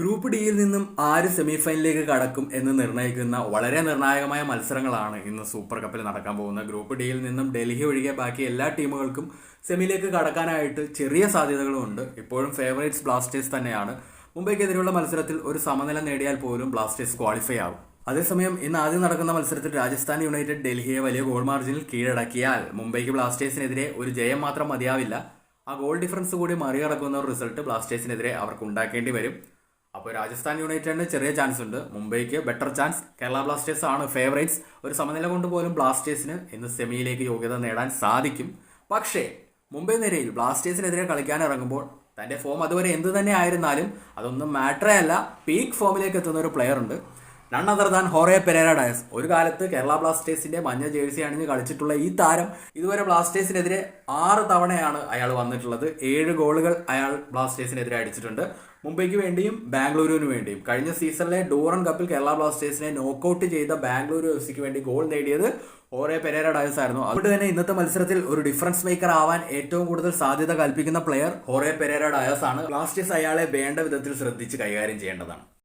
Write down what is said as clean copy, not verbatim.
Group ഡിയിൽ നിന്നും ആര് സെമിഫൈനലിലേക്ക് കടക്കും എന്ന് നിർണ്ണയിക്കുന്ന വളരെ നിർണായകമായ മത്സരങ്ങളാണ് ഇന്ന് സൂപ്പർ കപ്പിൽ നടക്കാൻ പോകുന്നത്. ഗ്രൂപ്പ് ഡിയിൽ നിന്നും ഡൽഹി ഒഴികെ ബാക്കി എല്ലാ ടീമുകൾക്കും സെമിയിലേക്ക് കടക്കാനായിട്ട് ചെറിയ സാധ്യതകളും ഉണ്ട്. ഇപ്പോഴും ഫേവറേറ്റ്സ് ബ്ലാസ്റ്റേഴ്സ് തന്നെയാണ്. മുംബൈക്കെതിരെയുള്ള മത്സരത്തിൽ ഒരു സമനില നേടിയാൽ പോലും ബ്ലാസ്റ്റേഴ്സ് ക്വാളിഫൈ ആവും. അതേസമയം ഇന്ന് ആദ്യം നടക്കുന്ന മത്സരത്തിൽ രാജസ്ഥാൻ യുണൈറ്റഡ് ഡൽഹിയെ വലിയ ഗോൾ മാർജിനിൽ കീഴടക്കിയാൽ മുംബൈക്ക് ബ്ലാസ്റ്റേഴ്സിനെതിരെ ഒരു ജയം മാത്രം മതിയാവില്ല. ആ ഗോൾ ഡിഫറൻസ് കൂടി മറികടക്കുന്ന ഒരു റിസൾട്ട് ബ്ലാസ്റ്റേഴ്സിനെതിരെ അവർക്ക് ഉണ്ടാക്കേണ്ടി വരും. അപ്പോൾ രാജസ്ഥാൻ യുണൈറ്റഡിന് ചെറിയ ചാൻസ് ഉണ്ട്, മുംബൈക്ക് ബെറ്റർ ചാൻസ്. കേരള ബ്ലാസ്റ്റേഴ്സ് ആണ് ഫേവറേറ്റ്സ്. ഒരു സമനില കൊണ്ട് പോലും ബ്ലാസ്റ്റേഴ്സിന് ഇന്ന് സെമിയിലേക്ക് യോഗ്യത നേടാൻ സാധിക്കും. പക്ഷേ മുംബൈ നിരയിൽ ബ്ലാസ്റ്റേഴ്സിനെതിരെ കളിക്കാൻ ഇറങ്ങുമ്പോൾ തൻ്റെ ഫോം അതുവരെ എന്ത് തന്നെ ആയിരുന്നാലും അതൊന്നും മാറ്ററേ അല്ല. പീക്ക് ഫോമിലേക്ക് എത്തുന്ന ഒരു പ്ലെയർ ഉണ്ട്, നൺ അതർ ദാൻ ഹോറെ പെരേര ഡയസ്. ഒരു കാലത്ത് കേരള ബ്ലാസ്റ്റേഴ്സിന്റെ മഞ്ഞ ജേഴ്സി അണിഞ്ഞ് കളിച്ചിട്ടുള്ള ഈ താരം ഇതുവരെ ബ്ലാസ്റ്റേഴ്സിനെതിരെ 6 തവണയാണ് അയാൾ വന്നിട്ടുള്ളത്. 7 ഗോളുകൾ അയാൾ ബ്ലാസ്റ്റേഴ്സിനെതിരെ അടിച്ചിട്ടുണ്ട്. മുംബൈക്ക് വേണ്ടിയും ബാംഗ്ലൂരിന് വേണ്ടിയും. കഴിഞ്ഞ സീസണിലെ ഡൂറൻ കപ്പിൽ കേരള ബ്ലാസ്റ്റേഴ്സിനെ നോക്കൌട്ട് ചെയ്ത ബാംഗ്ലൂരു എഫ്സിക്ക് വേണ്ടി ഗോൾ നേടിയത് ഹോറെ പെരേര ഡയസ് ആയിരുന്നു. അതുകൊണ്ട് തന്നെ ഇന്നത്തെ മത്സരത്തിൽ ഒരു ഡിഫറൻസ് മേക്കർ ആവാൻ ഏറ്റവും കൂടുതൽ സാധ്യത കൽപ്പിക്കുന്ന പ്ലെയർ ഹോറെ പെരേര ഡയസ് ആണ്. ബ്ലാസ്റ്റേഴ്സ് അയാളെ വേണ്ട വിധത്തിൽ ശ്രദ്ധിച്ച് കൈകാര്യം ചെയ്യേണ്ടതാണ്.